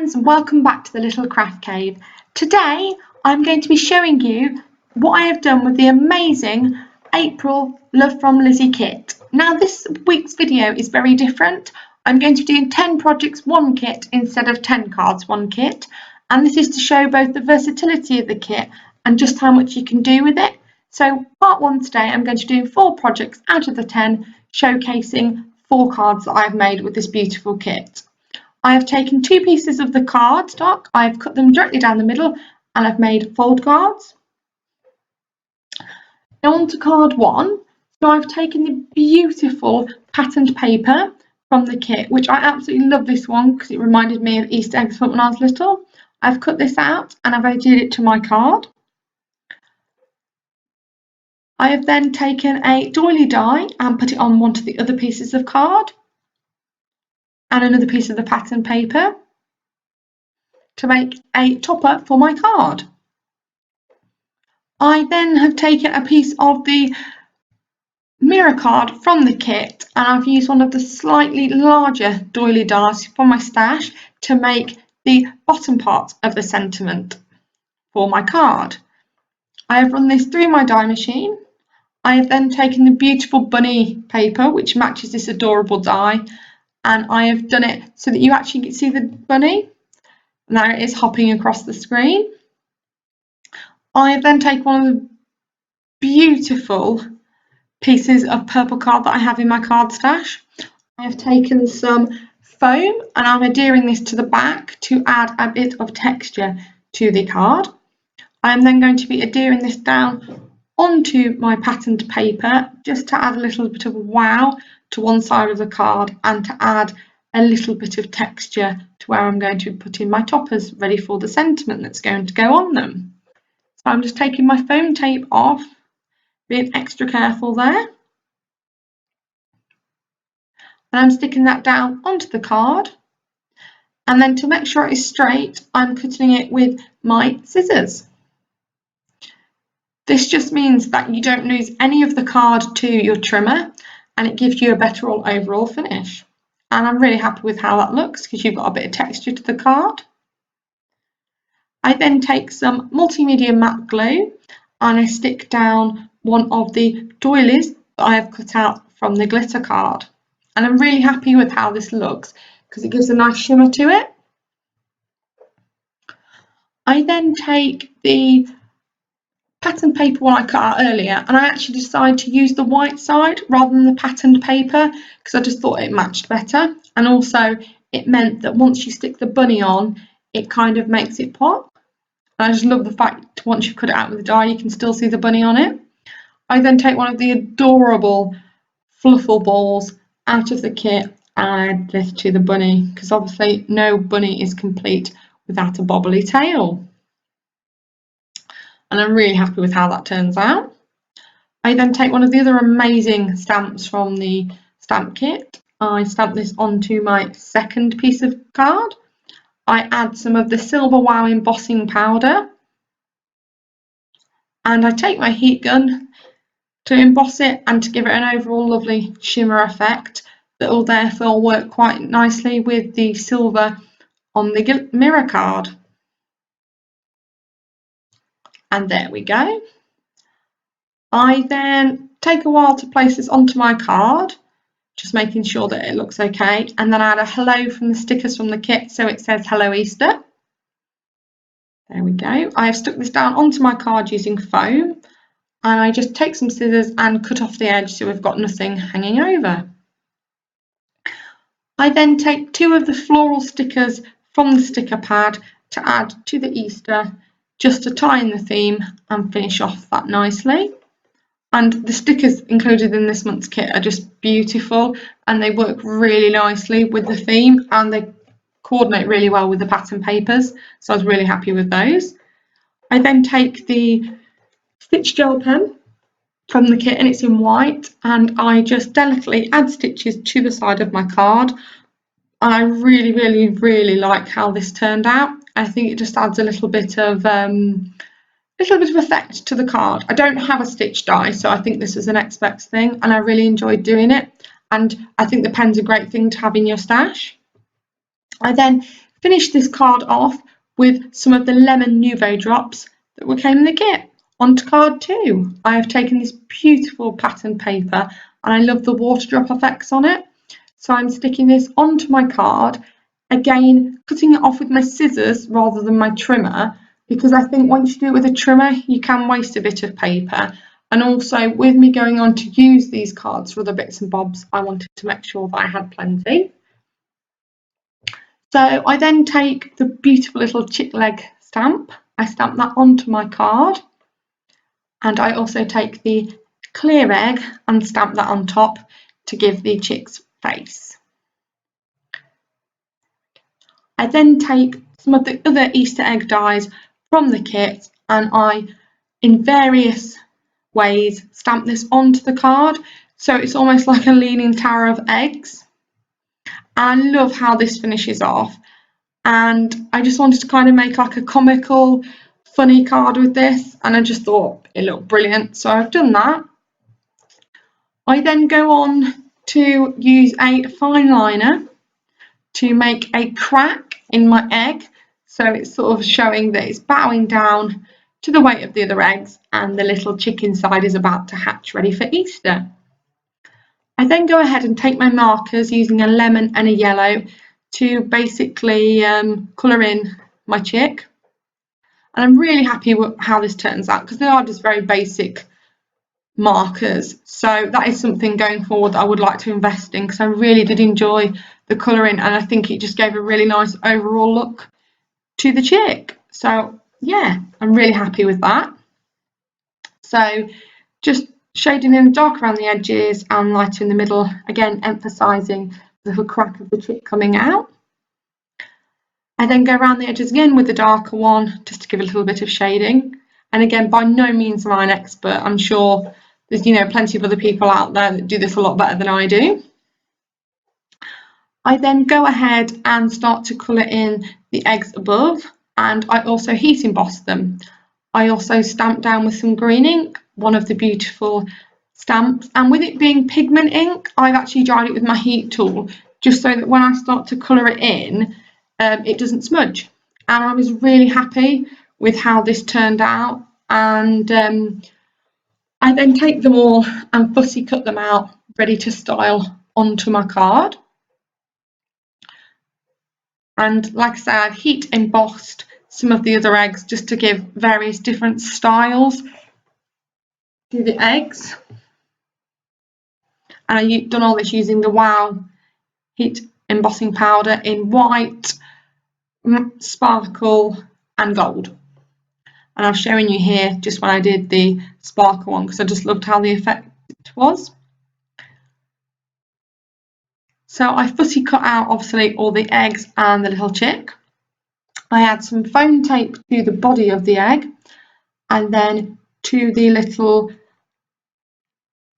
friends, and welcome back to the Little Craft Cave. Today I'm going to be showing you what I have done with the amazing April Love from Lizzie kit. Now this week's video is very different. I'm going to be doing 10 projects one kit instead of 10 cards one kit, and this is to show both the versatility of the kit and just how much you can do with it. So part 1 today I'm going to be doing 4 projects out of the 10, showcasing 4 cards that I've made with this beautiful kit. I have taken 2 pieces of the cardstock, I've cut them directly down the middle, and I've made fold cards. Now on to card 1. So I've taken the beautiful patterned paper from the kit, which I absolutely love this one because it reminded me of Easter eggs when I was little. I've cut this out and I've added it to my card. I have then taken a doily die and put it on one of the other pieces of card, and another piece of the pattern paper to make a topper for my card. I then have taken a piece of the mirror card from the kit, and I've used one of the slightly larger doily dies from my stash to make the bottom part of the sentiment for my card. I have run this through my die machine. I have then taken the beautiful bunny paper which matches this adorable die, and I have done it so that you actually can see the bunny. Now it is hopping across the screen. I have then taken one of the beautiful pieces of purple card that I have in my card stash. I have taken some foam and I'm adhering this to the back to add a bit of texture to the card. I am then going to be adhering this down onto my patterned paper just to add a little bit of wow to one side of the card and to add a little bit of texture to where I'm going to be putting my toppers ready for the sentiment that's going to go on them. So I'm just taking my foam tape off, being extra careful there, and I'm sticking that down onto the card, and then to make sure it is straight I'm cutting it with my scissors. This just means that you don't lose any of the card to your trimmer, and it gives you a better overall finish. And I'm really happy with how that looks because you've got a bit of texture to the card. I then take some multimedia matte glue and I stick down one of the doilies that I have cut out from the glitter card. And I'm really happy with how this looks because it gives a nice shimmer to it. I then take the patterned paper one I cut out earlier, and I actually decided to use the white side rather than the patterned paper because I just thought it matched better, and also it meant that once you stick the bunny on it kind of makes it pop. And I just love the fact once you cut it out with the die you can still see the bunny on it. I then take one of the adorable fluffle balls out of the kit and add this to the bunny because obviously no bunny is complete without a bobbly tail. And I'm really happy with how that turns out. I then take one of the other amazing stamps from the stamp kit. I stamp this onto my second piece of card. I add some of the Silver Wow embossing powder, and I take my heat gun to emboss it and to give it an overall lovely shimmer effect that will therefore work quite nicely with the silver on the mirror card. And there we go. I then take a while to place this onto my card, just making sure that it looks okay, and then add a hello from the stickers from the kit so it says Hello Easter. There we go. I have stuck this down onto my card using foam, and I just take some scissors and cut off the edge so we've got nothing hanging over. I then take 2 of the floral stickers from the sticker pad to add to the Easter, just to tie in the theme and finish off that nicely. And the stickers included in this month's kit are just beautiful and they work really nicely with the theme and they coordinate really well with the pattern papers, so I was really happy with those. I then take the stitch gel pen from the kit and it's in white, and I just delicately add stitches to the side of my card. I really like how this turned out. I think it just adds a little bit of effect to the card. I don't have a stitch die, so I think this is the next best thing, and I really enjoyed doing it, and I think the pen's a great thing to have in your stash. I then finish this card off with some of the lemon Nouveau drops that came in the kit. On to card 2. I have taken this beautiful pattern paper and I love the water drop effects on it. So I'm sticking this onto my card, again cutting it off with my scissors rather than my trimmer, because I think once you do it with a trimmer you can waste a bit of paper. And also with me going on to use these cards for other bits and bobs, I wanted to make sure that I had plenty. So I then take the beautiful little chick leg stamp, I stamp that onto my card, and I also take the clear egg and stamp that on top to give the chick's face. I then take some of the other Easter egg dies from the kit and I, in various ways, stamp this onto the card, so it's almost like a leaning tower of eggs. And I love how this finishes off, and I just wanted to kind of make like a comical, funny card with this, and I just thought it looked brilliant, so I've done that. I then go on to use a fine liner to make a crack in my egg, so it's sort of showing that it's bowing down to the weight of the other eggs and the little chick inside is about to hatch ready for Easter. I then go ahead and take my markers using a lemon and a yellow to basically colour in my chick, and I'm really happy with how this turns out because they are just very basic markers, so that is something going forward that I would like to invest in because I really did enjoy the colouring and I think it just gave a really nice overall look to the chick. So yeah, I'm really happy with that. So just shading in dark around the edges and lighter in the middle, again emphasising the little crack of the chick coming out. I then go around the edges again with the darker one just to give a little bit of shading, and again by no means am I an expert. I'm sure there's plenty of other people out there that do this a lot better than I do. I then go ahead and start to colour in the eggs above, and I also heat emboss them. I also stamp down with some green ink, one of the beautiful stamps, and with it being pigment ink, I've actually dried it with my heat tool just so that when I start to colour it in, it doesn't smudge. And I was really happy with how this turned out, and I then take them all and fussy cut them out, ready to style onto my card. And like I say, I've heat embossed some of the other eggs just to give various different styles to the eggs. And I've done all this using the Wow heat embossing powder in white, sparkle and gold. And I've shown you here just when I did the sparkle one because I just loved how the effect was. So I fussy cut out obviously all the eggs and the little chick. I add some foam tape to the body of the egg and then to the little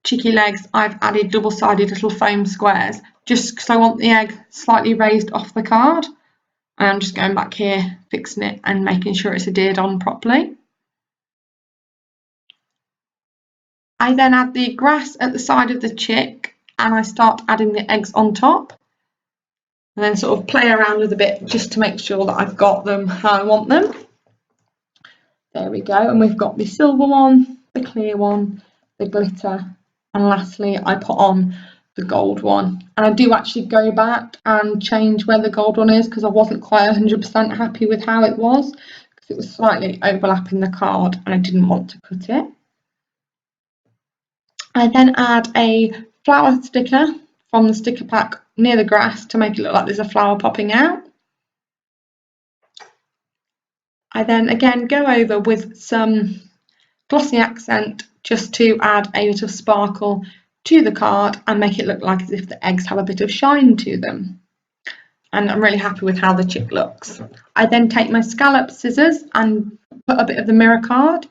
cheeky legs I've added double-sided little foam squares just because I want the egg slightly raised off the card, and I'm just going back here fixing it and making sure it's adhered on properly. I then add the grass at the side of the chick and I start adding the eggs on top and then sort of play around with a bit just to make sure that I've got them how I want them. There we go, and we've got the silver one, the clear one, the glitter, and lastly I put on the gold one. And I do actually go back and change where the gold one is because I wasn't quite 100% happy with how it was because it was slightly overlapping the card and I didn't want to cut it. I then add a flower sticker from the sticker pack near the grass to make it look like there's a flower popping out. I then again go over with some glossy accent just to add a bit of sparkle to the card and make it look like as if the eggs have a bit of shine to them. And I'm really happy with how the chick looks. I then take my scallop scissors and put a bit of the mirror card,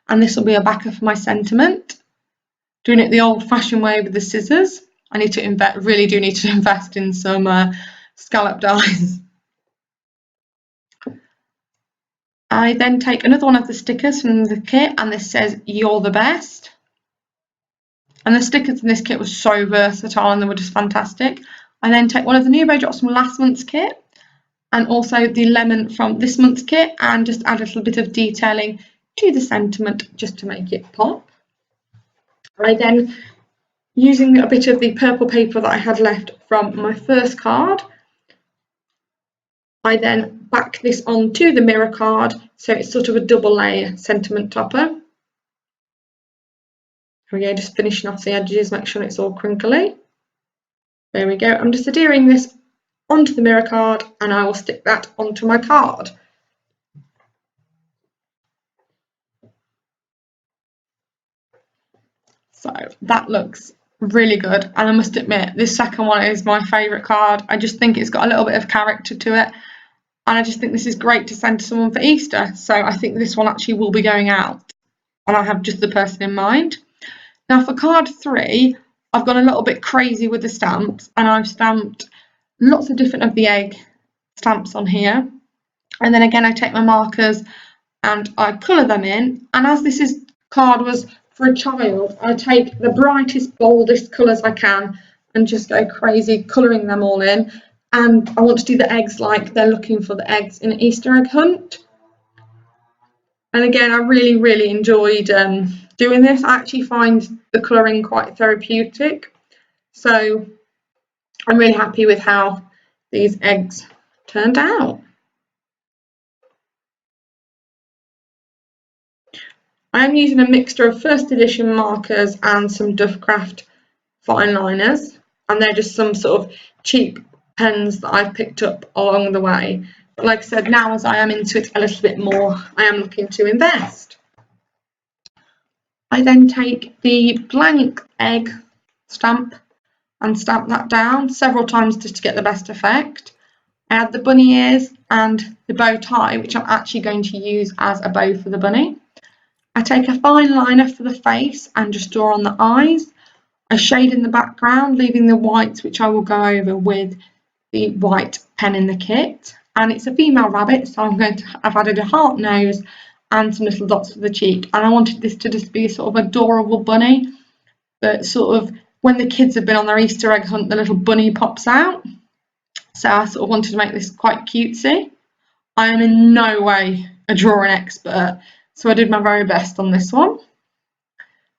and this will be a backer for my sentiment. Doing it the old-fashioned way with the scissors. I need to really do need to invest in some scallop dies. I then take another one of the stickers from the kit, and this says "You're the best." And the stickers in this kit were so versatile and they were just fantastic. I then take one of the Nouveau drops from last month's kit, and also the lemon from this month's kit, and just add a little bit of detailing to the sentiment just to make it pop. I then, using a bit of the purple paper that I had left from my first card, I then back this onto the mirror card, so it's sort of a double layer sentiment topper. Here we go, just finishing off the edges, make sure it's all crinkly. There we go, I'm just adhering this onto the mirror card and I will stick that onto my card. So that looks really good, and I must admit this second one is my favourite card. I just think it's got a little bit of character to it, and I just think this is great to send to someone for Easter. So I think this one actually will be going out, and I have just the person in mind. Now for card 3, I've gone a little bit crazy with the stamps, and I've stamped lots of different of the egg stamps on here, and then again I take my markers and I colour them in, and as this card was for a child, I take the brightest, boldest colours I can and just go crazy colouring them all in. And I want to do the eggs like they're looking for the eggs in an Easter egg hunt. And again, I really enjoyed doing this. I actually find the colouring quite therapeutic, so I'm really happy with how these eggs turned out. I am using a mixture of first edition markers and some Duffcraft fine liners, and they're just some sort of cheap pens that I've picked up along the way. But like I said, now as I am into it a little bit more, I am looking to invest. I then take the blank egg stamp and stamp that down several times just to get the best effect. I add the bunny ears and the bow tie, which I'm actually going to use as a bow for the bunny. I take a fine liner for the face and just draw on the eyes. I shade in the background, leaving the whites, which I will go over with the white pen in the kit. And it's a female rabbit, so I've added a heart nose and some little dots for the cheek. And I wanted this to just be sort of adorable bunny, but sort of when the kids have been on their Easter egg hunt, the little bunny pops out. So I sort of wanted to make this quite cutesy. I am in no way a drawing expert, so I did my very best on this one.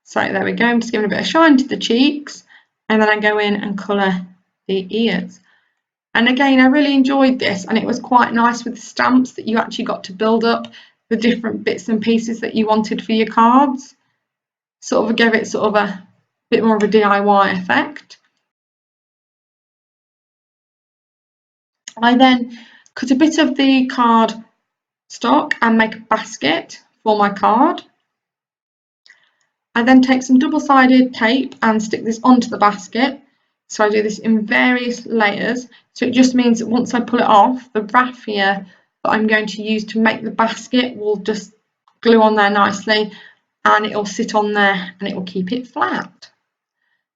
So there we go, I'm just giving a bit of shine to the cheeks, and then I go in and colour the ears. And again, I really enjoyed this, and it was quite nice with the stamps that you actually got to build up the different bits and pieces that you wanted for your cards. Sort of gave it sort of a bit more of a DIY effect. I then cut a bit of the card stock and make a basket for my card. I then take some double-sided tape and stick this onto the basket. So I do this in various layers. So it just means that once I pull it off, the raffia that I'm going to use to make the basket will just glue on there nicely, and it will sit on there and it will keep it flat.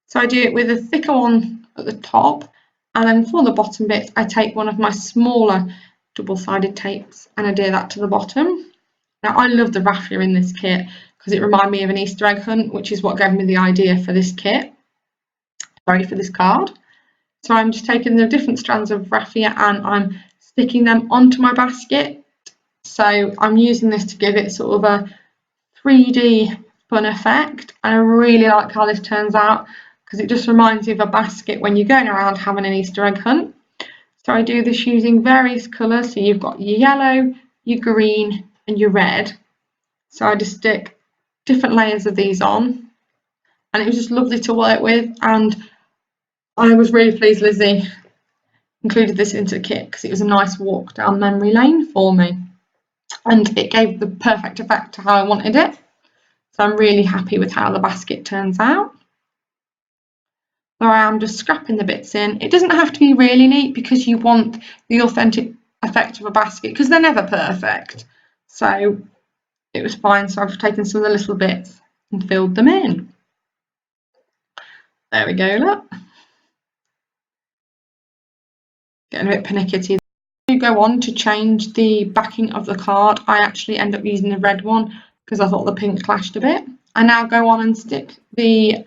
So I do it with a thicker one at the top, and then for the bottom bit, I take one of my smaller double-sided tapes and adhere that to the bottom. Now I love the raffia in this kit because it reminded me of an Easter egg hunt, which is what gave me the idea for this kit, for this card. So I'm just taking the different strands of raffia and I'm sticking them onto my basket. So I'm using this to give it sort of a 3D fun effect, and I really like how this turns out because it just reminds you of a basket when you're going around having an Easter egg hunt. So I do this using various colours, so you've got your yellow, your green and your red. So I just stick different layers of these on, and it was just lovely to work with, and I was really pleased Lizzie included this into the kit because it was a nice walk down memory lane for me, and it gave the perfect effect to how I wanted it. So I'm really happy with how the basket turns out. So I am just scrapping the bits in. It doesn't have to be really neat because you want the authentic effect of a basket because they're never perfect. So it was fine. So I've taken some of the little bits and filled them in. There we go, look. Getting a bit pernickety. To go on to change the backing of the card, I actually end up using the red one because I thought the pink clashed a bit. I now go on and stick the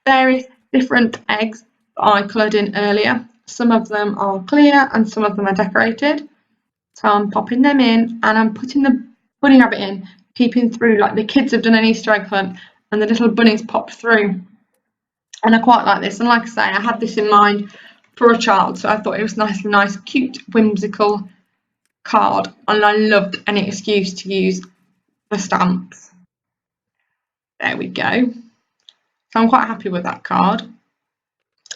various different eggs that I coloured in earlier. Some of them are clear and some of them are decorated. So I'm popping them in and I'm putting the bunny rabbit in, peeping through like the kids have done an Easter egg hunt and the little bunnies pop through. And I quite like this. And like I say, I had this in mind for a child, so I thought it was nice, cute, whimsical card. And I loved any excuse to use the stamps. There we go. So I'm quite happy with that card.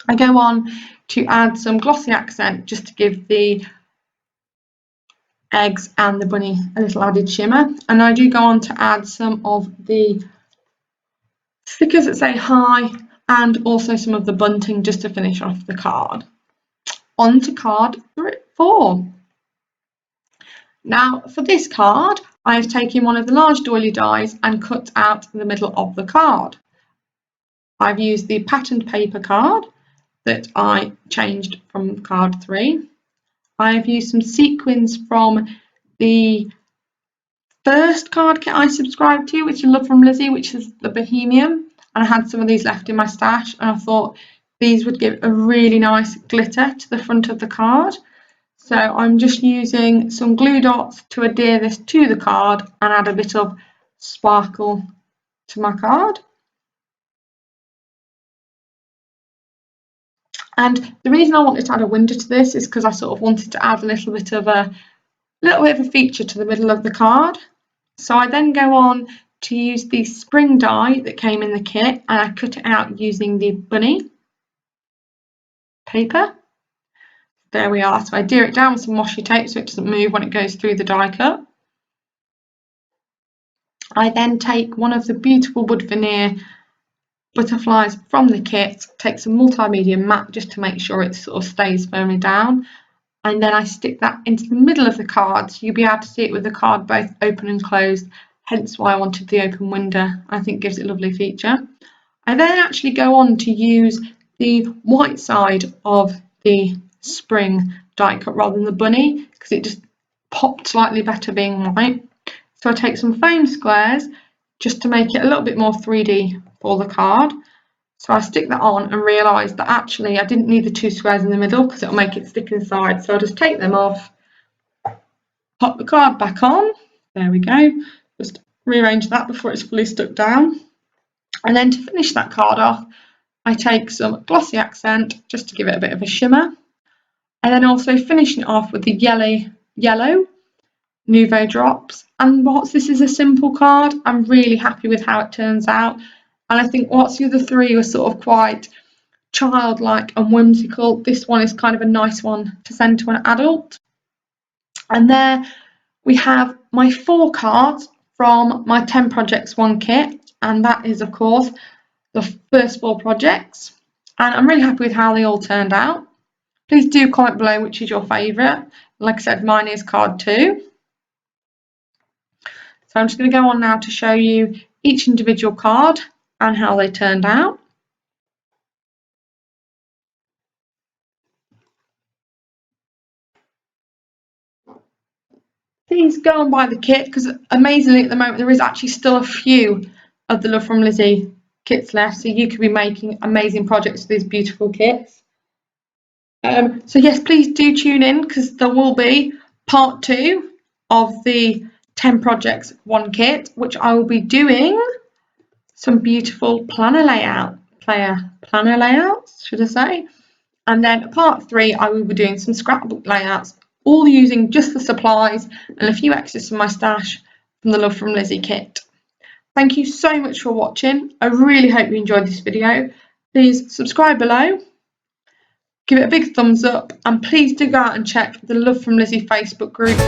I go on to add some glossy accent just to give the eggs and the bunny a little added shimmer, and I do go on to add some of the stickers that say hi and also some of the bunting just to finish off the card. On to card 4. Now for this card I have taken one of the large doily dies and cut out the middle of the card. I've used the patterned paper card that I changed from card 3. I have used some sequins from the first card kit I subscribed to, which is Love from Lizzie, which is the Bohemian, and I had some of these left in my stash and I thought these would give a really nice glitter to the front of the card. So I'm just using some glue dots to adhere this to the card and add a bit of sparkle to my card. And the reason I wanted to add a window to this is because I sort of wanted to add a little bit of a feature to the middle of the card. So I then go on to use the spring die that came in the kit and I cut it out using the bunny paper. There we are. So I adhere it down with some washi tape so it doesn't move when it goes through the die cut. I then take one of the beautiful wood veneer butterflies from the kit, take some multimedia matte just to make sure it sort of stays firmly down, and then I stick that into the middle of the card so you'll be able to see it with the card both open and closed, hence why I wanted the open window. I think it gives it a lovely feature. I then actually go on to use the white side of the spring die cut rather than the bunny because it just popped slightly better being white. So I take some foam squares just to make it a little bit more 3D for the card. So I stick that on and realise that actually I didn't need the 2 squares in the middle because it'll make it stick inside. So I'll just take them off, pop the card back on. There we go. Just rearrange that before it's fully stuck down. And then to finish that card off, I take some glossy accent just to give it a bit of a shimmer. And then also finishing it off with the yellow Nouveau drops. And whilst this is a simple card, I'm really happy with how it turns out. And I think whilst the other 3 were sort of quite childlike and whimsical, this one is kind of a nice one to send to an adult. And there we have my 4 cards from my 10 projects 1 kit, and that is of course the first 4 projects, and I'm really happy with how they all turned out. Please do comment below which is your favourite. Like I said, mine is card 2. So I'm just going to go on now to show you each individual card and how they turned out. Please go and buy the kit because amazingly at the moment there is actually still a few of the Love from Lizzie kits left, so you could be making amazing projects with these beautiful kits. So yes, please do tune in because there will be part 2 of the 10 projects 1 kit, which I will be doing some beautiful planner layouts, should I say? And then part 3, I will be doing some scrapbook layouts, all using just the supplies and a few extras from my stash from the Love from Lizzie kit. Thank you so much for watching. I really hope you enjoyed this video. Please subscribe below, give it a big thumbs up, and please do go out and check the Love from Lizzie Facebook group.